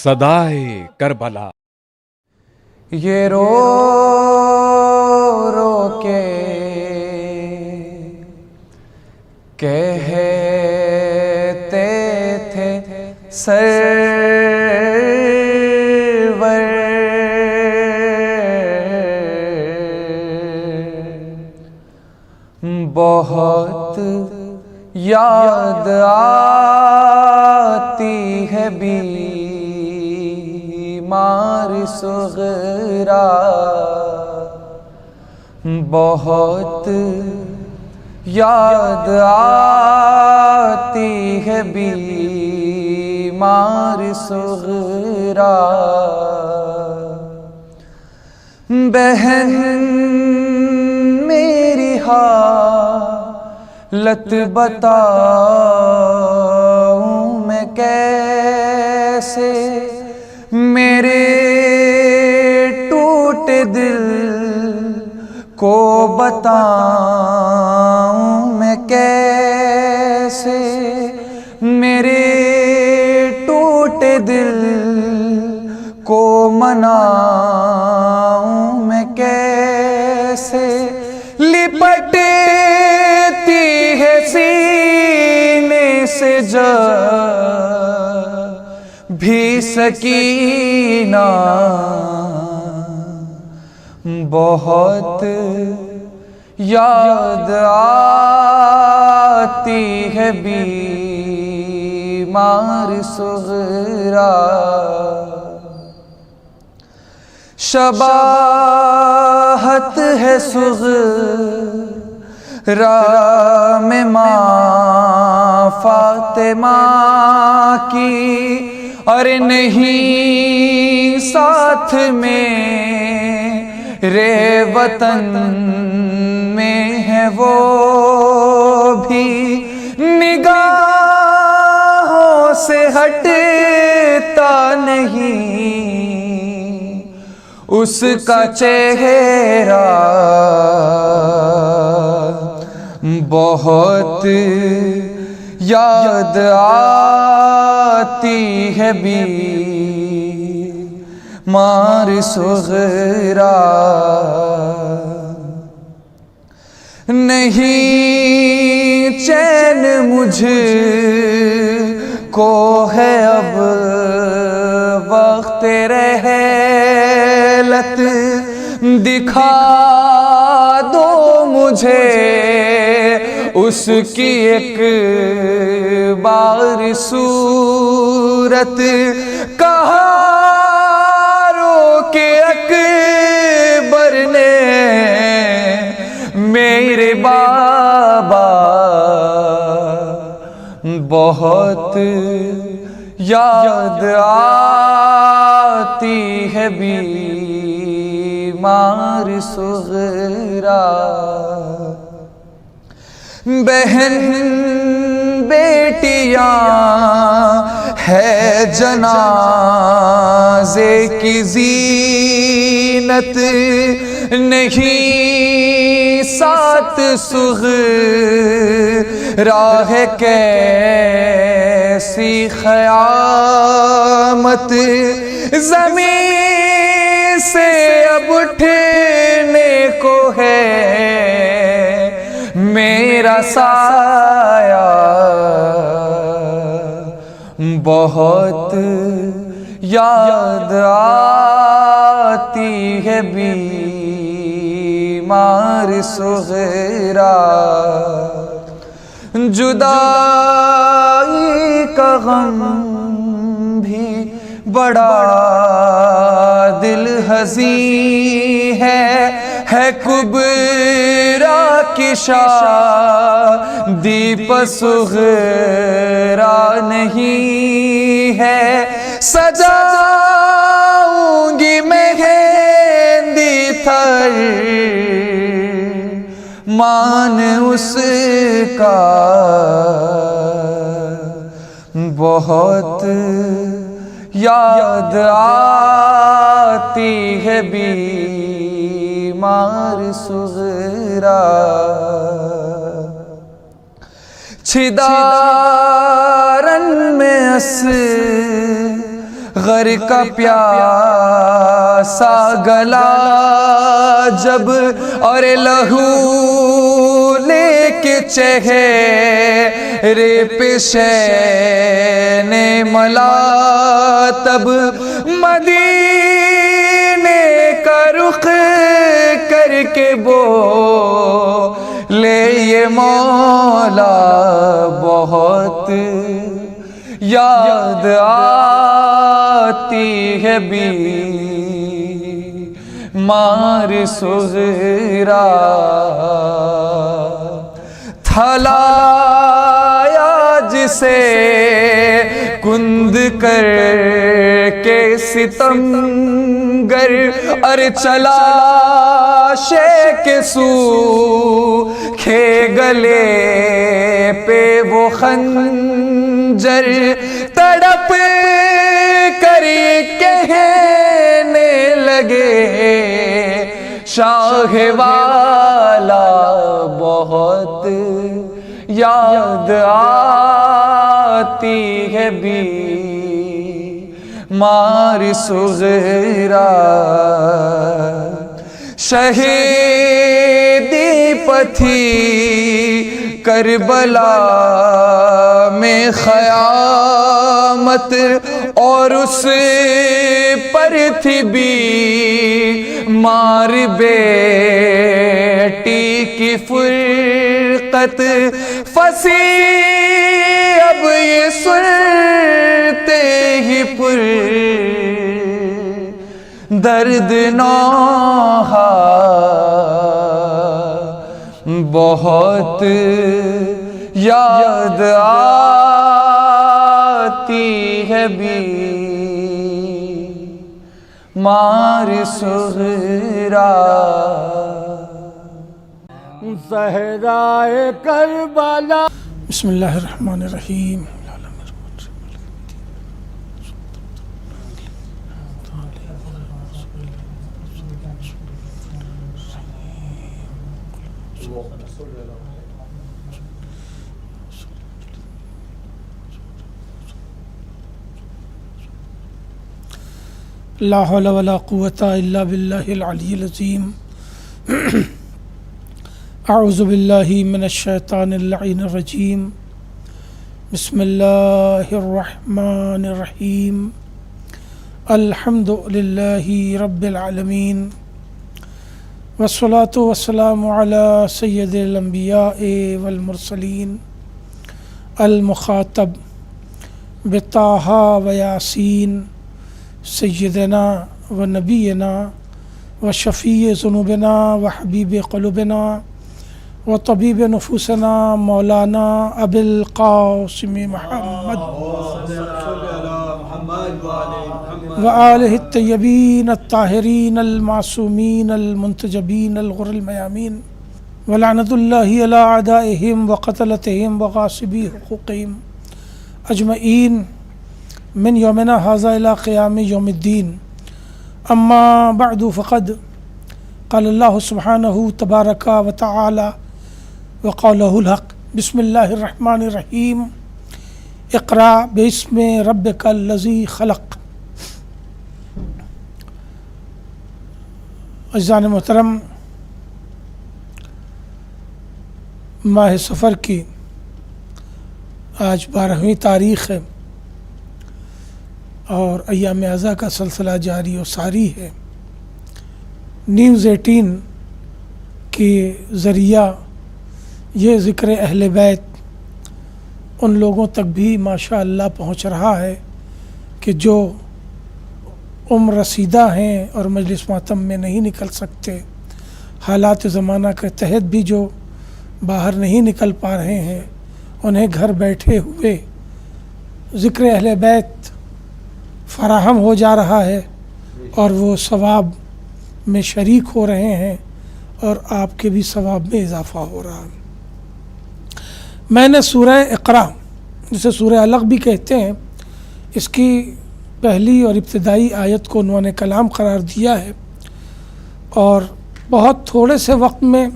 صدائے کربلا۔ یہ رو رو کے کہتے تھے سرور، بہت یاد آتی ہے بیمار صغرا، بہت یاد آتی ہے بیمار صغرا۔ بہن میری حالت بتاؤں میں کیسے، میرے ٹوٹے دل کو بتاؤں میں کیسے، میرے ٹوٹے دل کو مناؤں میں کیسے، لپٹتی ہے سینے سے جب بھی سکینہ، بہت یاد آتی ہے بیمار صغرا۔ شباہت ہے صغرا میں ماں فاطمہ کی، اور نہیں ساتھ میرے وطن میں ہے وہ بھی، نگاہوں سے ہٹتا نہیں اس کا چہرہ، بہت یاد آتی ہے بیمار صغرا۔ نہیں چین مجھ کو ہے اب وقت رحلت، دکھا دو مجھے اس کی ایک بار صورت، کہا رو کے اکبر نے میرے بابا، بہت یاد آتی ہے بیمار صغرا۔ بہن بیٹیاں ہے جنازے کی زینت، نہیں ساتھ صغرا ہے کیسی قیامت، زمین سے اب اٹھنے کو ہے میرا سایہ، بہت یاد آتی ہے بیمار صغرا۔ جدائی کا غم بھی بڑا دل حزین ہے کبریٰ کی شادی پر صغرا نہیں ہے، سجاؤں گی مہندی تھر مان اس کا، بہت یاد آتی ہے بیمار صغرا۔ چھدارن میں غر کا پیاسا گلا جب اور لہو لے کے چہرے پہ شین ملا تب مدینے کا رخ کر کے بولے یہ مولا بہت یاد آتی ہے بیمار صغرا تھلایا جسے کند کر کے ستمگر اور چلا شیخ سوکھے گلے پہ وہ خنجر تڑپ کر کہنے لگے شاہ والا بہت یاد آتی ہے بیمار صغرا شہیدی پتھی کربلا میں خیامت اور اس پر تھی بیمار بیٹی کی فرقت فصیح اب یہ سنتے ہی پر درد نوحہ بہت یاد آتی ہے بیمار صغرا صحرائے کربلا۔ بسم اللہ الرحمن الرحیم۔ لا حول ولا قوة الا باللہ العلی العظیم۔ اعوذ باللہ من الشیطان اللعین الرجیم۔ بسم اللہ الرحمن الرحیم۔ الحمد للہ رب العالمین، والصلاة والسلام علی سید الانبیاء والمرسلین المخاطب بطہ و یاسین سیدنا و نبینا و شفیع ذنوبنا و حبیب قلوبنا و طبیب نفوسنا مولانا ابی القاسم محمد و آلہ الطیبین الطاہرین المعصومین المنتجبین الغر المیامین ولعنت اللہ علی اعدائہم و قتلتہم و غاصبی حقوقہم اجمعین من یومنا ھذا الی قیام یوم الدین۔ اما بعد فقد قال اللہ سبحانہ تبارک و تعالی وقولہ الحق۔ بسم اللہ الرحمن الرحیم۔ اقرأ باسم ربک الذی خلق۔ عزیزان محترم، ماہ سفر کی آج 12ویں تاریخ ہے اور ایام اعزا کا سلسلہ جاری و ساری ہے۔ نیوز 18 کے ذریعہ یہ ذکر اہل بیت ان لوگوں تک بھی ماشاء اللہ پہنچ رہا ہے کہ جو عمر رسیدہ ہیں اور مجلس ماتم میں نہیں نکل سکتے، حالات زمانہ کے تحت بھی جو باہر نہیں نکل پا رہے ہیں، انہیں گھر بیٹھے ہوئے ذکر اہل بیت فراہم ہو جا رہا ہے اور وہ ثواب میں شریک ہو رہے ہیں اور آپ کے بھی ثواب میں اضافہ ہو رہا ہے۔ میں نے سورہ اقرا، جسے سورہ علق بھی کہتے ہیں، اس کی پہلی اور ابتدائی آیت کو عنوان کلام قرار دیا ہے اور بہت تھوڑے سے وقت میں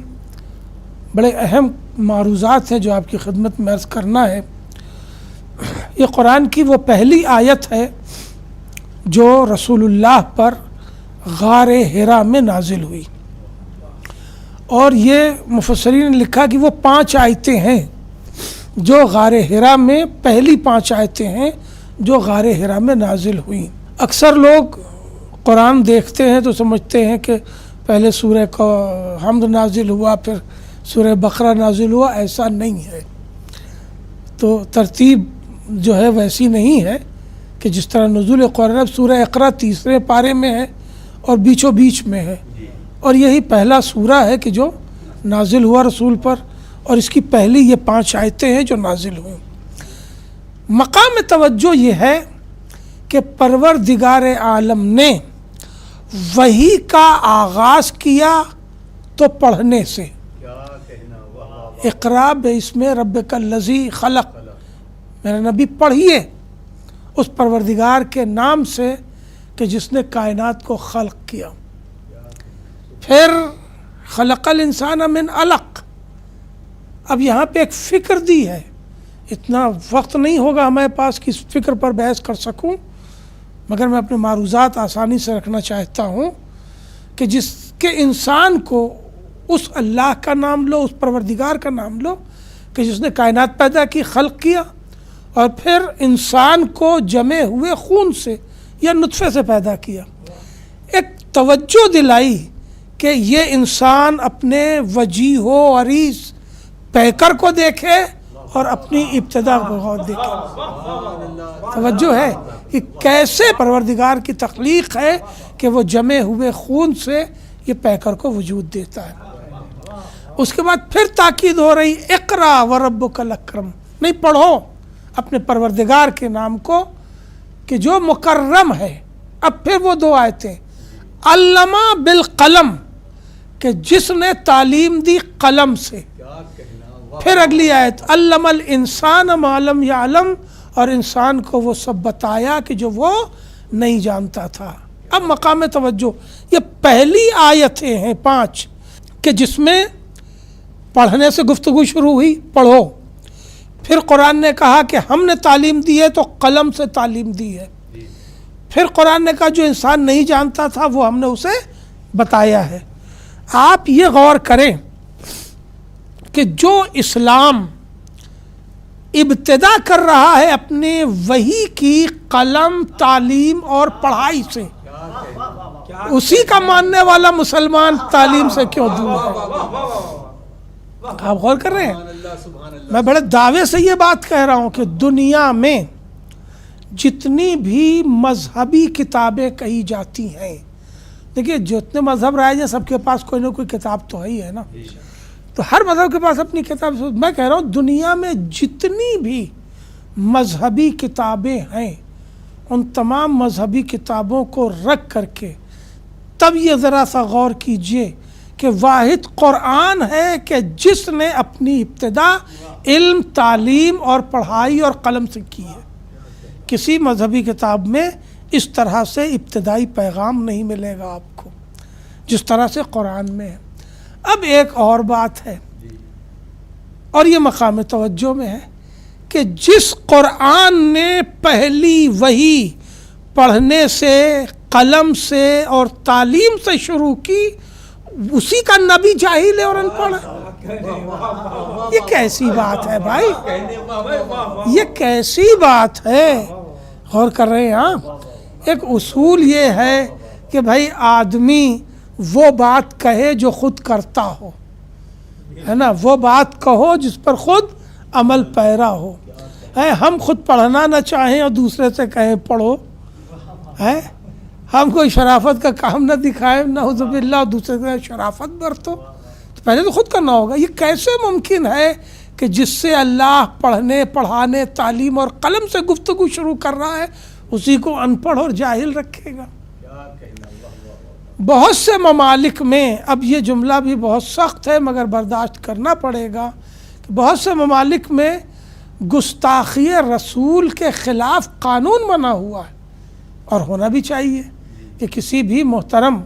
بڑے اہم معروضات ہیں جو آپ کی خدمت میں عرض کرنا ہے۔ یہ قرآن کی وہ پہلی آیت ہے جو رسول اللہ پر غار حرا میں نازل ہوئی. اور یہ مفسرین نے لکھا کہ وہ 5 آیتیں ہیں جو غار حرا میں، پہلی 5 آیتیں ہیں جو غار حرا میں نازل ہوئیں. اکثر لوگ قرآن دیکھتے ہیں تو سمجھتے ہیں کہ پہلے سورہ حمد نازل ہوا، پھر سورہ بقرہ نازل ہوا. ایسا نہیں ہے. تو ترتیب جو ہے ویسی نہیں ہے کہ جس طرح نزول قرآن. اب سورہ اقرا 3 پارے میں ہے اور بیچوں بیچ میں ہے، اور یہی پہلا سورہ ہے کہ جو نازل ہوا رسول پر، اور اس کی پہلی یہ 5 آیتیں ہیں جو نازل ہوئیں. مقام توجہ یہ ہے کہ پروردگار عالم نے وحی کا آغاز کیا تو پڑھنے سے. اقرا باسم ربک الذی خلق، میرے نبی پڑھیے اس پروردگار کے نام سے کہ جس نے کائنات کو خلق کیا. پھر خلق الانسان من علق. اب یہاں پہ ایک فکر دی ہے، اتنا وقت نہیں ہوگا ہمارے پاس کہ اس فکر پر بحث کر سکوں، مگر میں اپنے معروضات آسانی سے رکھنا چاہتا ہوں کہ جس کے انسان کو اس اللہ کا نام لو، اس پروردگار کا نام لو کہ جس نے کائنات پیدا کی، خلق کیا، اور پھر انسان کو جمے ہوئے خون سے یا نطفے سے پیدا کیا. ایک توجہ دلائی کہ یہ انسان اپنے وجیح و عریض پیکر کو دیکھے اور اپنی ابتدا کو غور دیکھے. توجہ ہے کہ کیسے پروردگار کی تخلیق ہے کہ وہ جمے ہوئے خون سے یہ پیکر کو وجود دیتا ہے. اس کے بعد پھر تاکید ہو رہی اقرا وربک الاکرم، نہیں پڑھو اپنے پروردگار کے نام کو کہ جو مکرم ہے. اب پھر وہ 2 آیتیں، علمہ بالقلم کہ جس نے تعلیم دی قلم سے. پھر اگلی آیت علم الانسان ما لم یعلم، اور انسان کو وہ سب بتایا کہ جو وہ نہیں جانتا تھا. اب مقام توجہ یہ پہلی آیتیں ہیں 5 کہ جس میں پڑھنے سے گفتگو شروع ہوئی، پڑھو. پھر قرآن نے کہا کہ ہم نے تعلیم دی ہے تو قلم سے تعلیم دی ہے. پھر قرآن نے کہا جو انسان نہیں جانتا تھا وہ ہم نے اسے بتایا ہے. آپ یہ غور کریں کہ جو اسلام ابتدا کر رہا ہے اپنے وحی کی قلم، تعلیم اور پڑھائی سے، اسی کا ماننے والا مسلمان تعلیم سے کیوں دور ہے؟ آپ غور کر رہے ہیں؟ میں بڑے دعوے سے یہ بات کہہ رہا ہوں کہ دنیا میں جتنی بھی مذہبی کتابیں کہی جاتی ہیں، دیکھیے جتنے مذہب رائج ہیں سب کے پاس کوئی نہ کوئی کتاب تو ہے نا. تو ہر مذہب کے پاس اپنی کتاب. میں کہہ رہا ہوں دنیا میں جتنی بھی مذہبی کتابیں ہیں ان تمام مذہبی کتابوں کو رکھ کر کے تب یہ ذرا سا غور کیجئے کہ واحد قرآن ہے کہ جس نے اپنی ابتدا علم، تعلیم اور پڑھائی اور قلم سے کی ہے. کسی مذہبی کتاب میں اس طرح سے ابتدائی پیغام نہیں ملے گا آپ کو جس طرح سے قرآن میں ہے. اب ایک اور بات ہے، اور یہ مقام توجہ میں ہے کہ جس قرآن نے پہلی وحی پڑھنے سے، قلم سے اور تعلیم سے شروع کی، اسی کا نبی جاہل ہے اور ان پڑھ ہے. یہ کیسی بات ہے بھائی؟ یہ کیسی بات ہے؟ غور کر رہے ہیں آپ؟ ایک اصول یہ ہے کہ بھائی آدمی وہ بات کہے جو خود کرتا ہو، ہے نا، وہ بات کہو جس پر خود عمل پیرا ہو. ہم خود پڑھنا نہ چاہیں اور دوسرے سے کہیں پڑھو، ہم کوئی شرافت کا کام نہ دکھائیں نعوذ باللہ اور دوسرے سے شرافت برتو، تو پہلے تو خود کرنا ہوگا. یہ کیسے ممکن ہے کہ جس سے اللہ پڑھنے، پڑھانے، تعلیم اور قلم سے گفتگو شروع کر رہا ہے اسی کو ان پڑھ اور جاہل رکھے گا؟ بہت سے ممالک میں، اب یہ جملہ بھی بہت سخت ہے مگر برداشت کرنا پڑے گا، کہ بہت سے ممالک میں گستاخی رسول کے خلاف قانون بنا ہوا ہے، اور ہونا بھی چاہیے کہ کسی بھی محترم،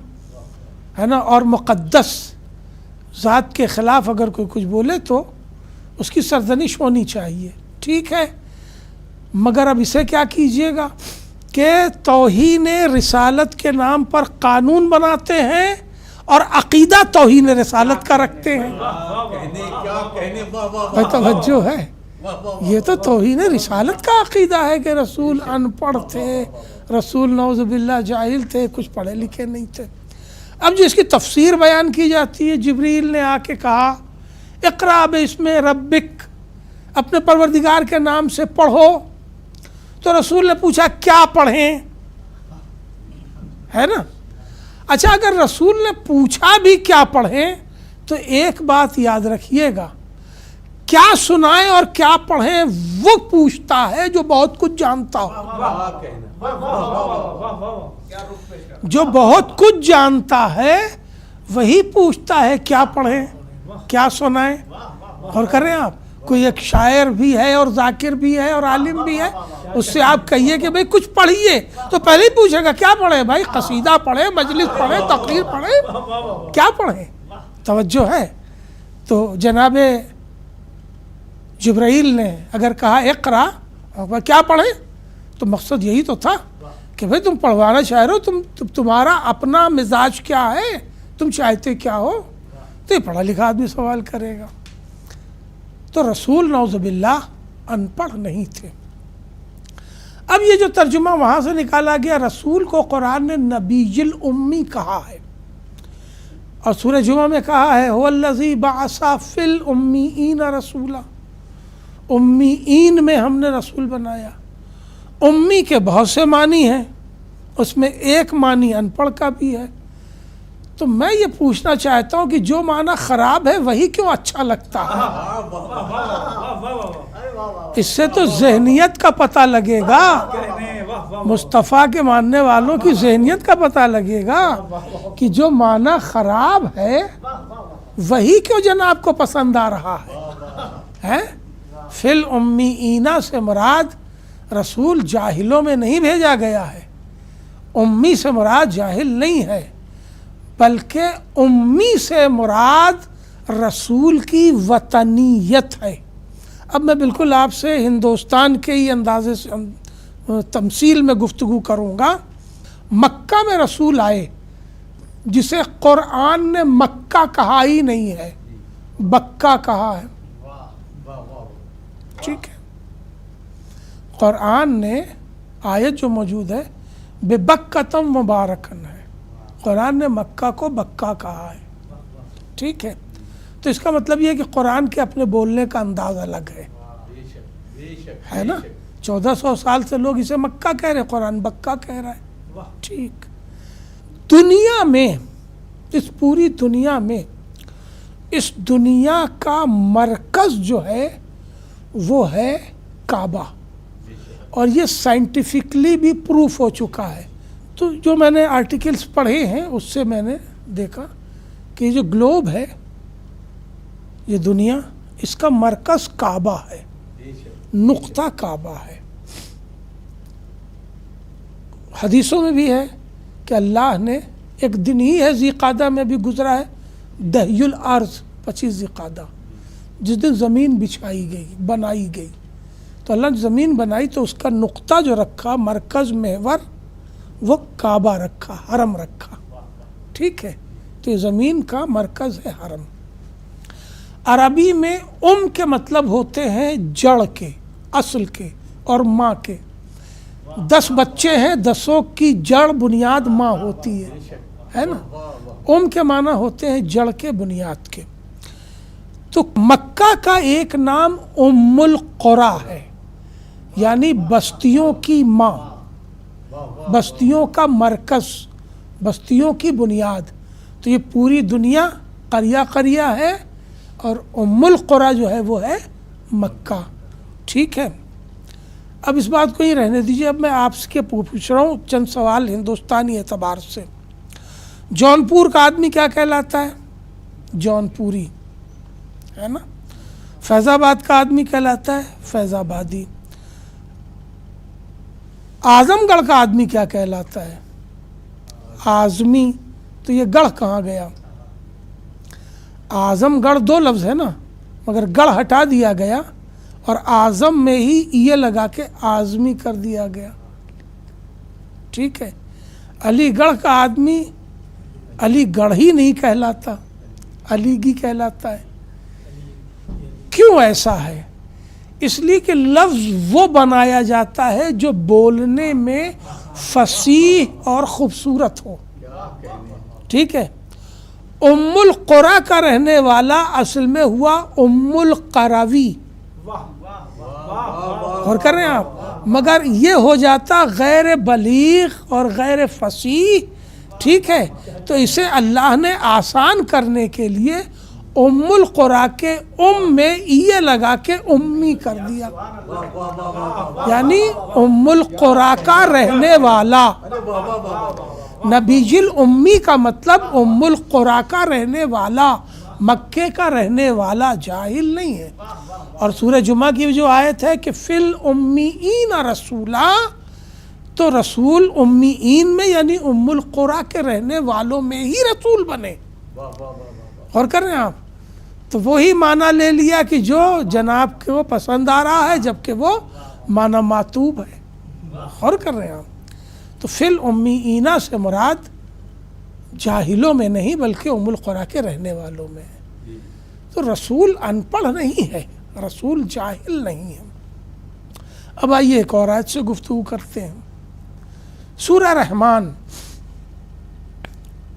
ہے نا، اور مقدس ذات کے خلاف اگر کوئی کچھ بولے تو اس کی سرزنش ہونی چاہیے. ٹھیک ہے، مگر اب اسے کیا کیجئے گا کہ توہین رسالت کے نام پر قانون بناتے ہیں اور عقیدہ توہین رسالت کا رکھتے ہیں. توجہ ہے، یہ تو توہین رسالت کا عقیدہ ہے کہ رسول ان پڑھ تھے، رسول نعوذ باللہ جاہل تھے، کچھ پڑھے لکھے نہیں تھے. اب جو اس کی تفسیر بیان کی جاتی ہے، جبریل نے آ کے کہا اقرا باسم ربک، اپنے پروردگار کے نام سے پڑھو، تو رسول نے پوچھا کیا پڑھیں، ہے نا. اچھا، اگر رسول نے پوچھا بھی کیا پڑھیں تو ایک بات یاد رکھیے گا، کیا سنائیں اور کیا پڑھیں وہ پوچھتا ہے جو بہت کچھ جانتا ہو. جو بہت کچھ جانتا ہے وہی پوچھتا ہے کیا پڑھیں کیا سنائیں. اور کریں آپ کوئی ایک شاعر بھی ہے اور ذاکر بھی ہے اور عالم بھی ہے، اس سے آپ کہیے کہ بھئی کچھ پڑھیے تو پہلے ہی پوچھے گا کیا پڑھیں بھائی، قصیدہ پڑھیں، مجلس پڑھیں، تقریر پڑھیں، کیا پڑھیں. توجہ ہے. تو جناب جبرائیل نے اگر کہا اقرا، کیا پڑھیں، تو مقصد یہی تو تھا کہ بھئی تم پڑھوانا چاہ رہے ہو، تمہارا اپنا مزاج کیا ہے، تم چاہتے کیا ہو. تو یہ پڑھا لکھا آدمی سوال کرے گا. تو رسول نعوذ باللہ ان پڑھ نہیں تھے. اب یہ جو ترجمہ وہاں سے نکالا گیا، رسول کو قرآن نے نبی الامی کہا ہے، اور سورہ جمعہ میں کہا ہے هو الذی بعث فی الامیین رسولا، امیین میں ہم نے رسول بنایا. امی کے بہت سے معنی ہیں، اس میں ایک معنی ان پڑھ کا بھی ہے. تو میں یہ پوچھنا چاہتا ہوں کہ جو معنی خراب ہے وہی کیوں اچھا لگتا ہے؟ اس سے تو ذہنیت کا پتہ لگے گا، مصطفیٰ کے ماننے والوں کی ذہنیت کا پتہ لگے گا کہ جو معنی خراب ہے وہی کیوں جناب کو پسند آ رہا ہے. فی الامیین سے مراد رسول جاہلوں میں نہیں بھیجا گیا ہے، امی سے مراد جاہل نہیں ہے، بلکہ امی سے مراد رسول کی وطنیت ہے. اب میں بالکل آپ سے ہندوستان کے ہی اندازے سے تمثیل میں گفتگو کروں گا. مکہ میں رسول آئے جسے قرآن نے مکہ کہا ہی نہیں ہے، بکہ کہا ہے. ٹھیک ہے، قرآن نے آیت جو موجود ہے بے بکتم مبارکن ہے، قرآن نے مکہ کو بکہ کہا ہے. ٹھیک ہے، تو اس کا مطلب یہ ہے کہ قرآن کے اپنے بولنے کا انداز الگ ہے نا. 1400 سال سے لوگ اسے مکہ کہہ رہے، قرآن بکہ کہہ رہا ہے. ٹھیک، دنیا میں، اس پوری دنیا میں، اس دنیا کا مرکز جو ہے وہ ہے کعبہ، اور یہ سائنٹیفکلی بھی پروف ہو چکا ہے. تو جو میں نے آرٹیکلز پڑھے ہیں اس سے میں نے دیکھا کہ یہ جو گلوب ہے، یہ دنیا، اس کا مرکز کعبہ ہے، نقطہ کعبہ ہے. حدیثوں میں بھی ہے کہ اللہ نے ایک دن ہی ہے ذی قعدہ میں بھی گزرا ہے، دہی الارض 25 ذی قعدہ، جس دن زمین بچھائی گئی، بنائی گئی. تو اللہ نے زمین بنائی تو اس کا نقطہ جو رکھا، مرکز محور، وہ کعبہ رکھا، حرم رکھا. ٹھیک ہے، تو یہ زمین کا مرکز ہے حرم. عربی میں کے مطلب ہوتے ہیں جڑ کے، اصل کے اور ماں کے. 10 بچے ہیں، 10 کی جڑ بنیاد ماں ہوتی ہے نا. کے معنی ہوتے ہیں جڑ کے، بنیاد کے. تو مکہ کا ایک نام ام القریٰ ہے، یعنی بستیوں کی ماں، بستیوں کا مرکز، بستیوں کی بنیاد. تو یہ پوری دنیا قریہ قریہ ہے، اور ام القریٰ جو ہے وہ ہے مکہ. ٹھیک ہے، اب اس بات کو ہی رہنے دیجیے. اب میں آپ سے پوچھ رہا ہوں چند سوال ہندوستانی اعتبار سے. جونپور کا آدمی کیا کہلاتا ہے؟ جونپوری ہے نا. فیض آباد کا آدمی کہلاتا ہے فیض آبادی. اعظم گڑھ کا آدمی کیا کہلاتا ہے؟ اعظمی. تو یہ گڑھ کہاں گیا؟ اعظم گڑھ 2 لفظ ہے نا، مگر گڑھ ہٹا دیا گیا اور اعظم میں ہی یہ لگا کے اعظمی کر دیا گیا. ٹھیک ہے، علی گڑھ کا آدمی علی گڑھ ہی نہیں کہلاتا، علی گی کہلاتا ہے۔ کیوں ایسا ہے؟ اس لیے کہ لفظ وہ بنایا جاتا ہے جو بولنے میں فصیح اور خوبصورت ہو، ٹھیک ہے۔ ام القریٰ کا رہنے والا اصل میں ہوا ام القراوی، اور کر رہے ہیں آپ، مگر یہ ہو جاتا غیر بلیغ اور غیر فصیح، ٹھیک ہے۔ تو اسے اللہ نے آسان کرنے کے لیے ام القریٰ کے ام میں یہ لگا کے امی کر دیا، یعنی ام القریٰ کا رہنے والا۔ نبی الامی کا مطلب ام القریٰ کا رہنے والا، مکے کا رہنے والا، جاہل نہیں ہے۔ اور سورہ جمعہ کی جو آیت ہے کہ فی الامیین رسولا، تو رسول امیین میں یعنی ام القریٰ کے رہنے والوں میں ہی رسول بنے، اور کر رہے ہیں آپ۔ تو وہی معنی لے لیا کہ جو جناب کو پسند آ رہا ہے، جبکہ وہ معنی معطوب ہے، اور کر رہے ہیں آپ۔ تو فی الامیین سے مراد جاہلوں میں نہیں بلکہ ام القریٰ کے رہنے والوں میں ہے۔ تو رسول ان پڑھ نہیں ہے، رسول جاہل نہیں ہے۔ اب آئیے ایک اور آیت سے گفتگو کرتے ہیں۔ سورہ رحمان،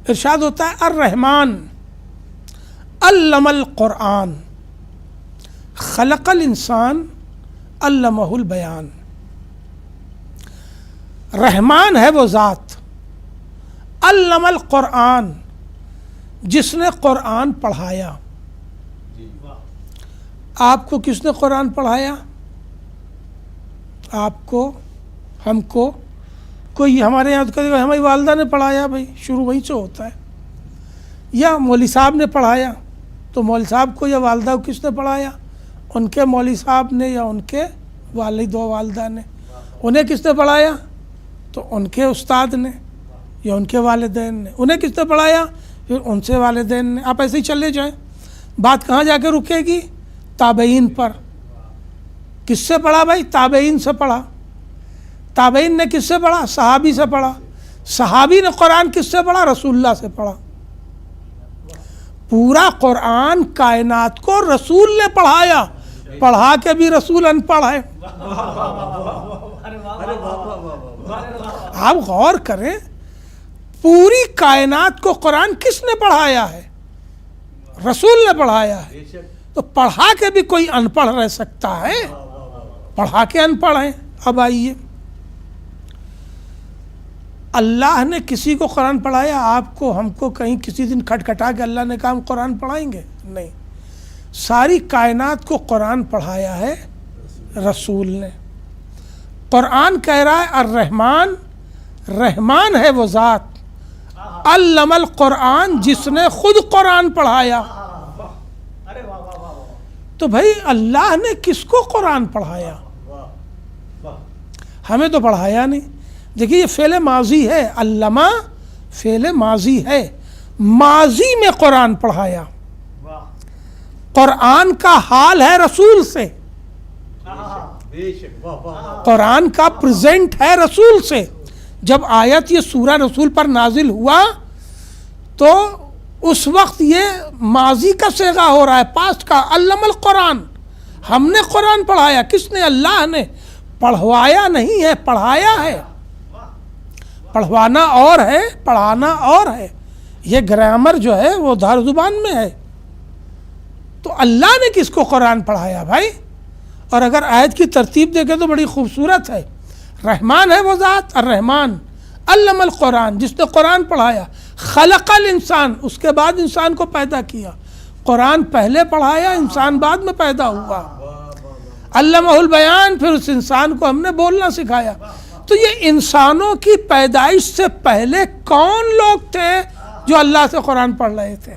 ارشاد ہوتا ہے الرحمن علم القرآن خلق الانسان علمہ البیان۔ رحمان ہے وہ ذات، علم القرآن، جس نے قرآن پڑھایا۔ آپ کو کس نے قرآن پڑھایا؟ آپ کو، ہم کو، کوئی ہمارے یہاں تو کہے گا ہماری والدہ نے پڑھایا، بھائی شروع وہیں سے ہوتا ہے، یا مولوی صاحب نے پڑھایا، تو مولوی صاحب کو یا والدہ کو کس نے پڑھایا؟ ان کے مولوی صاحب نے یا ان کے والد و والدہ نے۔ انہیں کس نے پڑھایا؟ تو ان کے استاد نے یا ان کے والدین نے۔ انہیں کس نے پڑھایا؟ پھر ان سے والدین نے۔ آپ ایسے ہی چلے جائیں، بات کہاں جا کے رکے گی؟ تابعین پر۔ کس سے پڑھا بھائی؟ تابعین سے پڑھا۔ تابعین نے کس سے پڑھا؟ صحابی سے پڑھا۔ صحابی نے قرآن کس سے پڑھا؟ رسول اللہ سے پڑھا۔ پورا قرآن کائنات کو رسول نے پڑھایا، پڑھا کے بھی رسول ان پڑھ ہے۔ آپ غور کریں، پوری کائنات کو قرآن کس نے پڑھایا ہے؟ رسول نے پڑھایا ہے۔ تو پڑھا کے بھی کوئی ان پڑھ رہ سکتا ہے؟ پڑھا کے ان پڑھ ہیں۔ اب آئیے، اللہ نے کسی کو قرآن پڑھایا؟ آپ کو، ہم کو کہیں کسی دن کھٹکھٹا کے اللہ نے کہا ہم قرآن پڑھائیں گے؟ نہیں، ساری کائنات کو قرآن پڑھایا ہے رسول نے۔ قرآن کہہ رہا ہے الرحمن، رحمان ہے وہ ذات، علم القرآن، جس نے خود قرآن پڑھایا۔ تو بھائی اللہ نے کس کو قرآن پڑھایا؟ ہمیں تو پڑھایا نہیں۔ دیکھیے یہ فعل ماضی ہے، علمہ فعل ماضی ہے، ماضی میں قرآن پڑھایا۔ قرآن کا حال ہے رسول سے، قرآن کا پریزنٹ ہے رسول سے۔ جب آیت یہ سورہ رسول پر نازل ہوا تو اس وقت یہ ماضی کا صیغہ ہو رہا ہے، پاسٹ کا۔ علم القرآن، ہم نے قرآن پڑھایا۔ کس نے؟ اللہ نے۔ پڑھوایا نہیں ہے، پڑھایا ہے۔ پڑھوانا اور ہے، پڑھانا اور ہے۔ یہ گرامر جو ہے وہ دار زبان میں ہے۔ تو اللہ نے کس کو قرآن پڑھایا بھائی؟ اور اگر آیت کی ترتیب دیکھیں تو بڑی خوبصورت ہے۔ رحمان ہے وہ ذات، الرحمن علم القرآن، جس نے قرآن پڑھایا۔ خلق الانسان، اس کے بعد انسان کو پیدا کیا۔ قرآن پہلے پڑھایا، انسان بعد میں پیدا ہوا۔ علمہ البیان، پھر اس انسان کو ہم نے بولنا سکھایا۔ تو یہ انسانوں کی پیدائش سے پہلے کون لوگ تھے جو اللہ سے قرآن پڑھ رہے تھے؟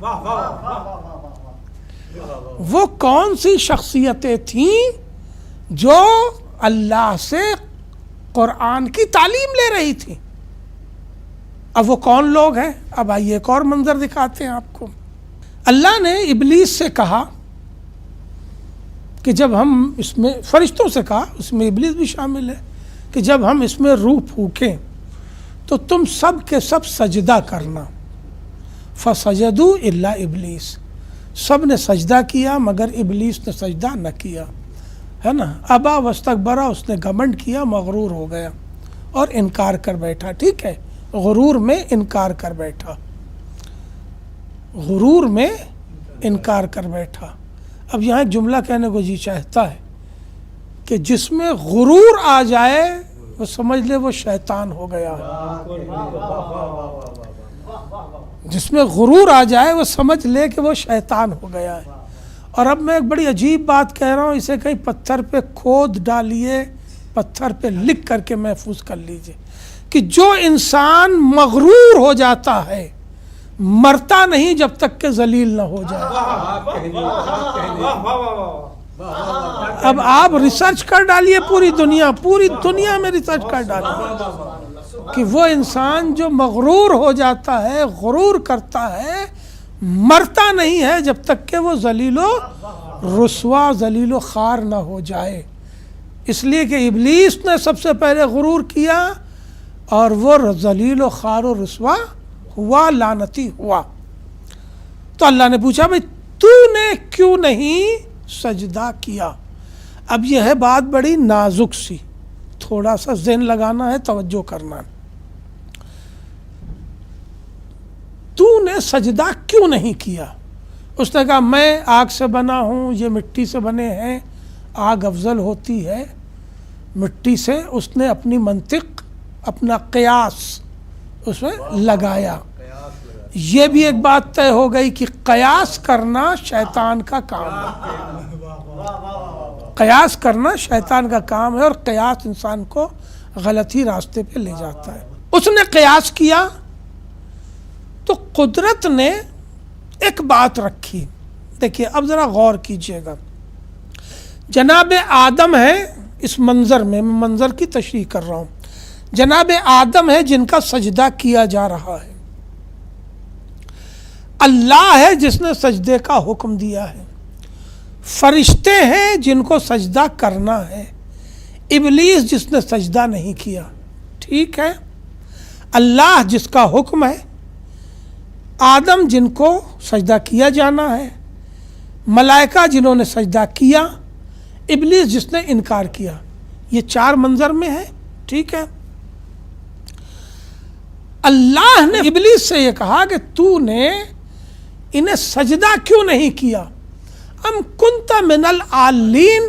وہ کون سی شخصیتیں تھیں جو اللہ سے قرآن کی تعلیم لے رہی تھی؟ اب وہ کون لوگ ہیں؟ اب آئیے ایک اور منظر دکھاتے ہیں آپ کو۔ اللہ نے ابلیس سے کہا کہ جب ہم اس میں، فرشتوں سے کہا، اس میں ابلیس بھی شامل ہے، کہ جب ہم اس میں روح پھونکیں تو تم سب کے سب سجدہ کرنا. فسجدوا الا ابلیس، سب نے سجدہ کیا مگر ابلیس نے سجدہ نہ کیا، ہے نا. ابا واستکبر، اس نے گھمنڈ کیا، مغرور ہو گیا اور انکار کر بیٹھا. ٹھیک ہے، غرور میں انکار کر بیٹھا، غرور میں انکار کر بیٹھا. اب یہاں ایک جملہ کہنے کو جی چاہتا ہے کہ جس میں غرور آ جائے وہ سمجھ لے وہ شیطان ہو گیا. جس میں غرور آ جائے وہ سمجھ لے کہ وہ شیطان ہو گیا ہے. اور اب میں ایک بڑی عجیب بات کہہ رہا ہوں، اسے کہیں پتھر پہ کھود ڈالیے، پتھر پہ لکھ کر کے محفوظ کر لیجئے کہ جو انسان مغرور ہو جاتا ہے مرتا نہیں جب تک کہ ذلیل نہ ہو جائے. اب آپ ریسرچ کر ڈالیے، پوری دنیا میں ریسرچ کر ڈالیے کہ وہ انسان جو مغرور ہو جاتا ہے، غرور کرتا ہے، مرتا نہیں ہے جب تک کہ وہ ذلیل و رسوا، ذلیل و خوار نہ ہو جائے. اس لیے کہ ابلیس نے سب سے پہلے غرور کیا اور وہ ذلیل و خوار و رسوا ہوا، لعنتی ہوا. تو اللہ نے پوچھا بھئی تو نے کیوں نہیں سجدہ کیا؟ اب یہ ہے بات بڑی نازک سی، تھوڑا سا ذہن لگانا ہے، توجہ کرنا ہے. تو نے سجدہ کیوں نہیں کیا؟ اس نے کہا میں آگ سے بنا ہوں، یہ مٹی سے بنے ہیں، آگ افضل ہوتی ہے مٹی سے. اس نے اپنی منطق، اپنا قیاس اس میں لگایا. یہ بھی ایک بات طے ہو گئی کہ قیاس کرنا شیطان کا کام ہے. قیاس کرنا شیطان کا کام ہے اور قیاس انسان کو غلطی راستے پہ لے جاتا ہے. اس نے قیاس کیا تو قدرت نے ایک بات رکھی. دیکھیے اب ذرا غور کیجئے گا. جناب آدم ہے اس منظر میں منظر کی تشریح کر رہا ہوں. جناب آدم ہے جن کا سجدہ کیا جا رہا ہے. اللہ ہے جس نے سجدے کا حکم دیا ہے. فرشتے ہیں جن کو سجدہ کرنا ہے. ابلیس جس نے سجدہ نہیں کیا. ٹھیک ہے، اللہ جس کا حکم ہے، آدم جن کو سجدہ کیا جانا ہے، ملائکہ جنہوں نے سجدہ کیا، ابلیس جس نے انکار کیا. یہ چار منظر میں ہے. ٹھیک ہے، اللہ نے ابلیس سے یہ کہا کہ تو نے انہیں سجدہ کیوں نہیں کیا؟ ام کنت من العالین،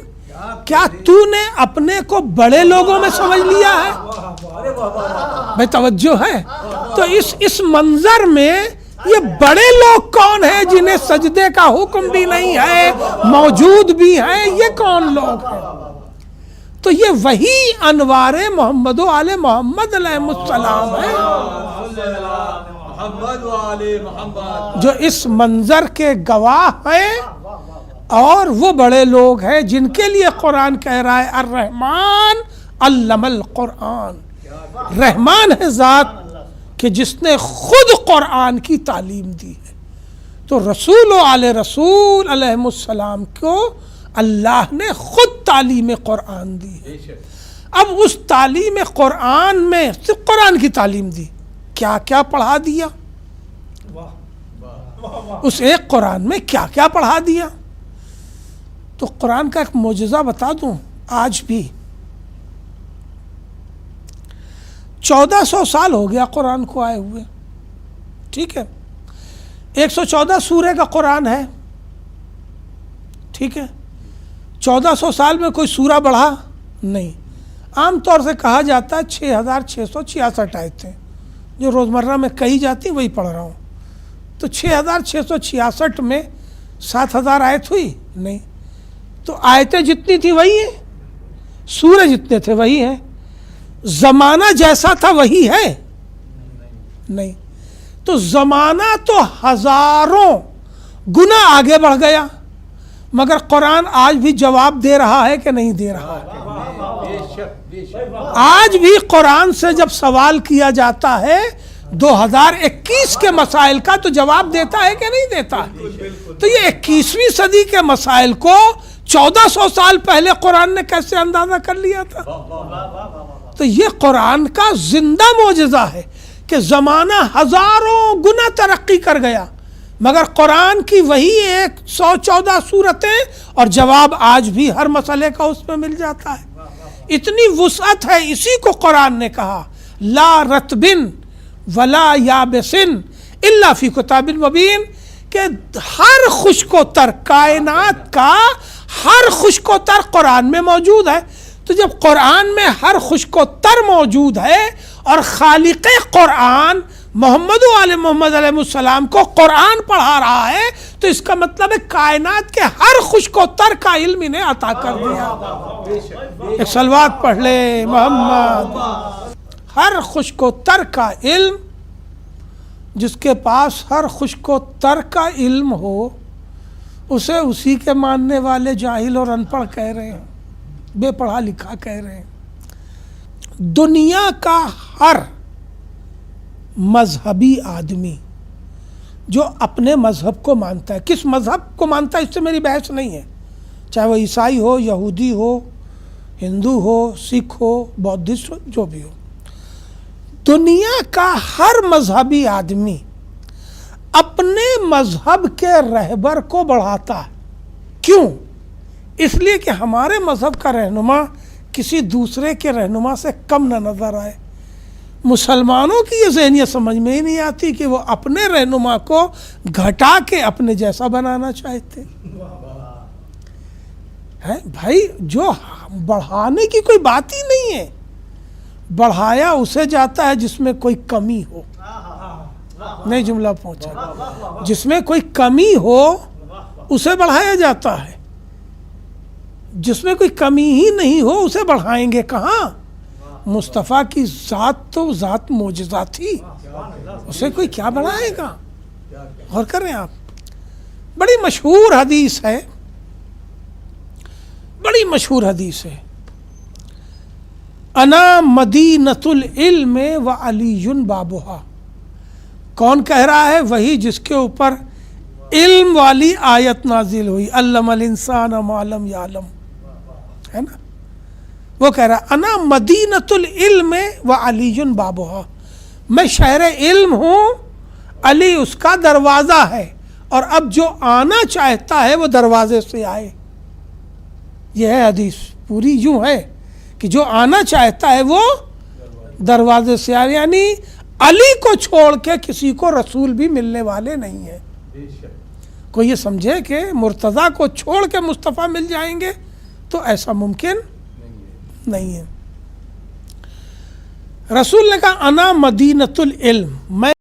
کیا تو نے اپنے کو بڑے لوگوں میں سمجھ لیا ہے؟ بھائی توجہ ہے. تو اس منظر میں یہ بڑے لوگ کون ہیں جنہیں سجدے کا حکم بھی نہیں ہے، موجود بھی ہیں؟ یہ کون لوگ ہیں؟ تو یہ وہی انوار محمد و آل محمد علیہ السلام ہے جو اس منظر کے گواہ ہیں. اور وہ بڑے لوگ ہیں جن کے لیے قرآن کہہ رہا ہے الرحمن علم القرآن. رحمان ہے ذات کہ جس نے خود قرآن کی تعلیم دی ہے. تو رسول و آل رسول علیہ السلام کو اللہ نے خود تعلیم قرآن دی ہے. اب اس تعلیم قرآن میں صرف قرآن کی تعلیم دی، کیا کیا پڑھا دیا؟ اس ایک قرآن میں کیا کیا پڑھا دیا؟ تو قرآن کا ایک معجزہ بتا دوں. آج بھی 1400 سال ہو گیا قرآن کو آئے ہوئے. ٹھیک ہے، 114 سورے کا قرآن ہے. ٹھیک ہے، 1400 سال میں کوئی سورہ بڑھا نہیں. عام طور سے کہا جاتا ہے 6666 آیتیں جو روزمرہ میں کہی جاتی وہی پڑھ رہا ہوں. تو 6666 میں 7000 آیت ہوئی نہیں. تو آیتیں جتنی تھی وہی ہیں، سورہ جتنے تھے وہی ہیں. زمانہ جیسا تھا وہی ہے نہیں. تو زمانہ تو ہزاروں گنا آگے بڑھ گیا، مگر قرآن آج بھی جواب دے رہا ہے کہ نہیں دے رہا ہے؟ آج بھی قرآن سے جب سوال کیا جاتا ہے 2021 کے مسائل کا تو جواب دیتا ہے کہ نہیں دیتا ہے؟ تو یہ 21ویں صدی کے مسائل کو 1400 سال پہلے قرآن نے کیسے اندازہ کر لیا تھا؟ تو یہ قرآن کا زندہ معجزہ ہے کہ زمانہ ہزاروں گنا ترقی کر گیا، مگر قرآن کی وہی 114 صورتیں اور جواب آج بھی ہر مسئلے کا اس میں مل جاتا ہے۔ اتنی وسعت ہے، اسی کو قرآن نے کہا لا رتبن ولا یابسن الا فی کتاب مبین، کہ ہر خشک و تر، کائنات کا ہر خشک و تر قرآن میں موجود ہے۔ تو جب قرآن میں ہر خشک و تر موجود ہے اور خالق قرآن محمد محمد علیہ السلام کو قرآن پڑھا رہا ہے، تو اس کا مطلب ہے کائنات کے ہر خشک و تر کا علم انہیں عطا کر دیا۔ ایک صلوات پڑھ لے محمد۔ ہر خشک و تر کا علم، جس کے پاس ہر خشک و تر کا علم ہو، اسے اسی کے ماننے والے جاہل اور ان پڑھ کہہ رہے ہیں، بے پڑھا لکھا کہہ رہے ہیں۔ دنیا کا ہر مذہبی آدمی جو اپنے مذہب کو مانتا ہے، کس مذہب کو مانتا ہے اس سے میری بحث نہیں ہے، چاہے وہ عیسائی ہو، یہودی ہو، ہندو ہو، سکھ ہو، بودھسٹ ہو، جو بھی ہو، دنیا کا ہر مذہبی آدمی اپنے مذہب کے رہبر کو بڑھاتا ہے۔ کیوں؟ اس لیے کہ ہمارے مذہب کا رہنما کسی دوسرے کے رہنما سے کم نہ نظر آئے۔ مسلمانوں کی یہ ذہنیت سمجھ میں ہی نہیں آتی کہ وہ اپنے رہنما کو گھٹا کے اپنے جیسا بنانا چاہتے ہیں۔ بھائی جو بڑھانے کی کوئی بات ہی نہیں ہے، بڑھایا اسے جاتا ہے جس میں کوئی کمی ہو۔ نہیں جملہ پہنچا، جس میں کوئی کمی ہو اسے بڑھایا جاتا ہے، جس میں کوئی کمی ہی نہیں ہو اسے بڑھائیں گے کہاں؟ مصطفیٰ کی ذات تو ذات معجزہ تھی، اسے کوئی کیا بڑھائے گا؟ غور کریں آپ، بڑی مشہور حدیث ہے، بڑی مشہور حدیث ہے، انا مدینۃ العلم وعلی بابھا۔ کون کہہ رہا ہے؟ وہی جس کے اوپر علم والی آیت نازل ہوئی، علم الانسان ما لم یعلم، ہے نا؟ وہ کہہ رہا ہے انا مدینۃ العلم وعلی بابھا، میں شہر علم ہوں، علی اس کا دروازہ ہے، اور اب جو آنا چاہتا ہے وہ دروازے سے آئے۔ یہ ہے حدیث، پوری یوں ہے کہ جو آنا چاہتا ہے وہ دروازے سے آئے، یعنی علی کو چھوڑ کے کسی کو رسول بھی ملنے والے نہیں ہیں۔ کوئی یہ سمجھے کہ مرتضیٰ کو چھوڑ کے مصطفیٰ مل جائیں گے تو ایسا ممکن نہیں ہے۔ رسول نے کہا انا مدینۃ العلم، میں